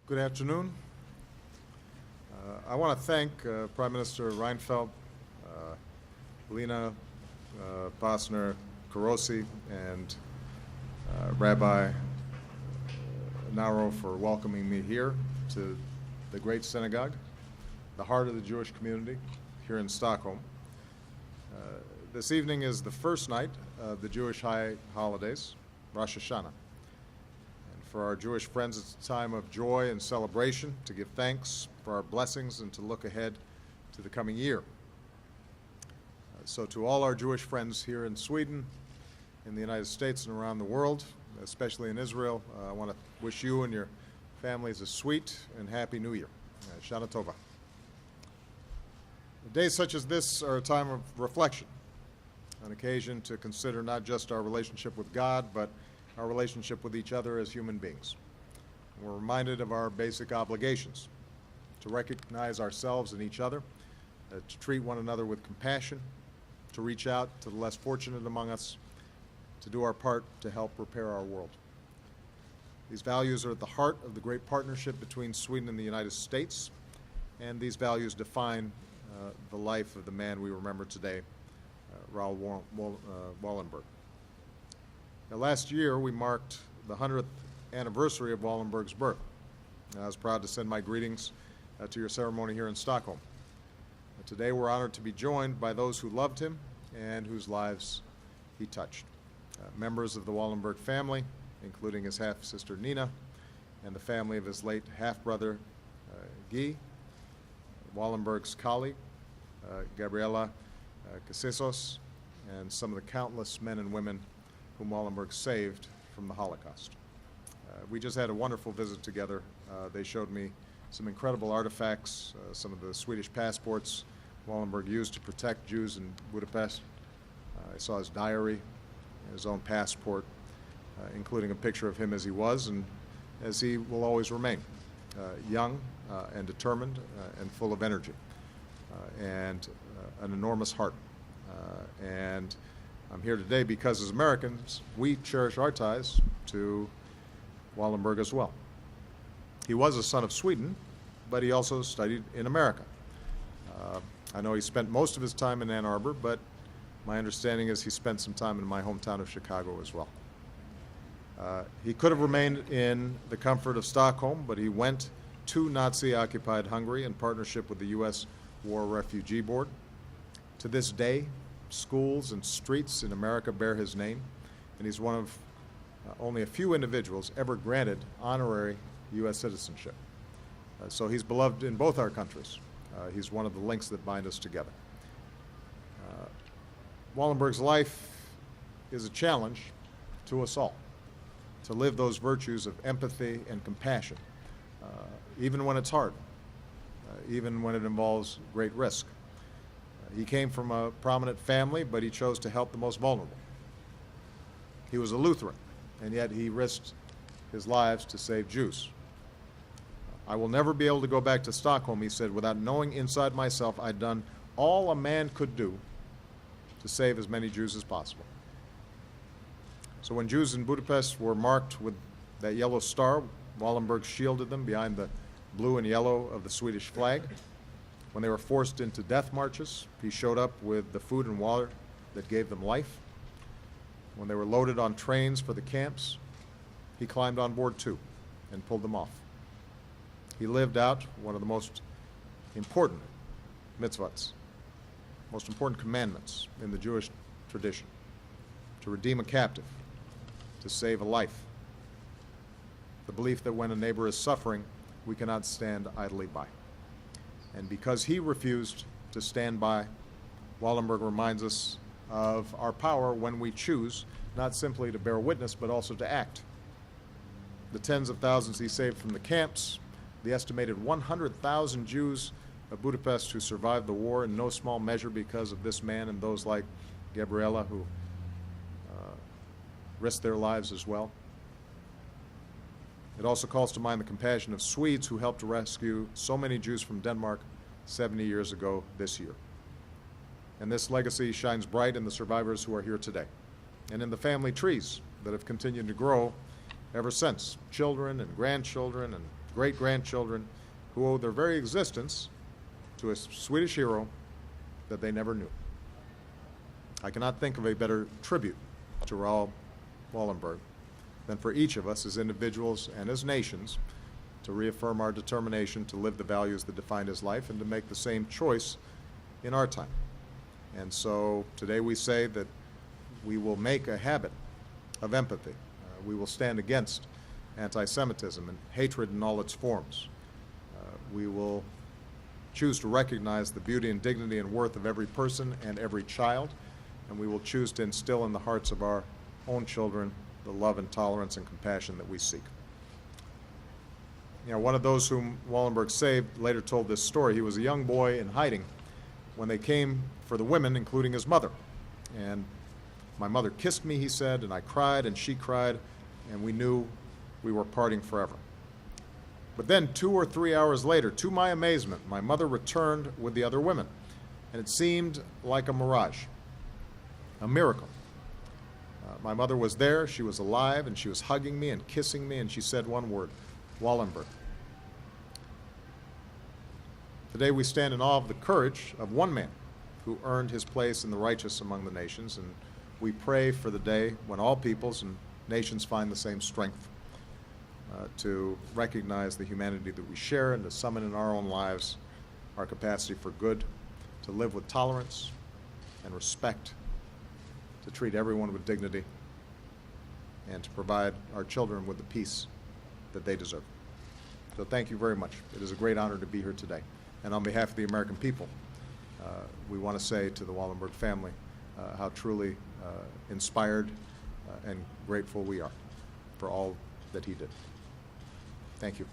Good afternoon. I want to thank Prime Minister Reinfeldt, Lena Bosner Carosi, and Rabbi Naro for welcoming me here to the Great Synagogue, the heart of the Jewish community here in Stockholm. This evening is the first night of the Jewish high holidays, Rosh Hashanah. For our Jewish friends, it's a time of joy and celebration, to give thanks for our blessings and to look ahead to the coming year. So to all our Jewish friends here in Sweden, in the United States, and around the world, especially in Israel, I want to wish you and your families a sweet and happy New Year. Shana Tova. Days such as this are a time of reflection, an occasion to consider not just our relationship with God, but our relationship with each other as human beings. We're reminded of our basic obligations to recognize ourselves and each other, to treat one another with compassion, to reach out to the less fortunate among us, to do our part to help repair our world. These values are at the heart of the great partnership between Sweden and the United States, and these values define the life of the man we remember today, Raoul Wallenberg. Now, last year, we marked the 100th anniversary of Wallenberg's birth. I was proud to send my greetings to your ceremony here in Stockholm. Today, we're honored to be joined by those who loved him and whose lives he touched. Members of the Wallenberg family, including his half-sister Nina, and the family of his late half-brother Guy, Wallenberg's colleague, Gabriela Casesos, and some of the countless men and women whom Wallenberg saved from the Holocaust. We just had a wonderful visit together. They showed me some incredible artifacts, some of the Swedish passports Wallenberg used to protect Jews in Budapest. I saw his diary, his own passport, including a picture of him as he was and as he will always remain, young and determined and full of energy, and an enormous heart. And I'm here today because, as Americans, we cherish our ties to Wallenberg as well. He was a son of Sweden, but he also studied in America. I know he spent most of his time in Ann Arbor, but my understanding is he spent some time in my hometown of Chicago as well. He could have remained in the comfort of Stockholm, but he went to Nazi-occupied Hungary in partnership with the U.S. War Refugee Board. To this day, schools and streets in America bear his name, and he's one of only a few individuals ever granted honorary U.S. citizenship. So he's beloved in both our countries. He's one of the links that bind us together. Wallenberg's life is a challenge to us all, to live those virtues of empathy and compassion, even when it's hard, even when it involves great risk. He came from a prominent family, but he chose to help the most vulnerable. He was a Lutheran, and yet he risked his lives to save Jews. I will never be able to go back to Stockholm, he said, without knowing inside myself I'd done all a man could do to save as many Jews as possible. So when Jews in Budapest were marked with that yellow star, Wallenberg shielded them behind the blue and yellow of the Swedish flag. When they were forced into death marches, he showed up with the food and water that gave them life. When they were loaded on trains for the camps, he climbed on board too and pulled them off. He lived out one of the most important mitzvahs, most important commandments in the Jewish tradition: to redeem a captive, to save a life. The belief that when a neighbor is suffering, we cannot stand idly by. And because he refused to stand by, Wallenberg reminds us of our power when we choose not simply to bear witness, but also to act. The tens of thousands he saved from the camps, the estimated 100,000 Jews of Budapest who survived the war in no small measure because of this man and those like Gabriela who risked their lives as well. It also calls to mind the compassion of Swedes who helped to rescue so many Jews from Denmark 70 years ago this year. And this legacy shines bright in the survivors who are here today, and in the family trees that have continued to grow ever since, children and grandchildren and great-grandchildren who owe their very existence to a Swedish hero that they never knew. I cannot think of a better tribute to Raoul Wallenberg than for each of us as individuals and as nations to reaffirm our determination to live the values that defined his life and to make the same choice in our time. And so today we say that we will make a habit of empathy. We will stand against anti-Semitism and hatred in all its forms. We will choose to recognize the beauty and dignity and worth of every person and every child, and we will choose to instill in the hearts of our own children the love and tolerance and compassion that we seek. You know, one of those whom Wallenberg saved later told this story. He was a young boy in hiding when they came for the women, including his mother. And my mother kissed me, he said, and I cried and she cried, and we knew we were parting forever. But then 2 or 3 hours later, to my amazement, my mother returned with the other women, and it seemed like a mirage, a miracle. My mother was there, she was alive, and she was hugging me and kissing me, and she said one word, Wallenberg. Today we stand in awe of the courage of one man who earned his place in the righteous among the nations, and we pray for the day when all peoples and nations find the same strength to recognize the humanity that we share and to summon in our own lives our capacity for good, to live with tolerance and respect, to treat everyone with dignity, and to provide our children with the peace that they deserve. So thank you very much. It is a great honor to be here today. And on behalf of the American people, we want to say to the Wallenberg family how truly inspired and grateful we are for all that he did. Thank you.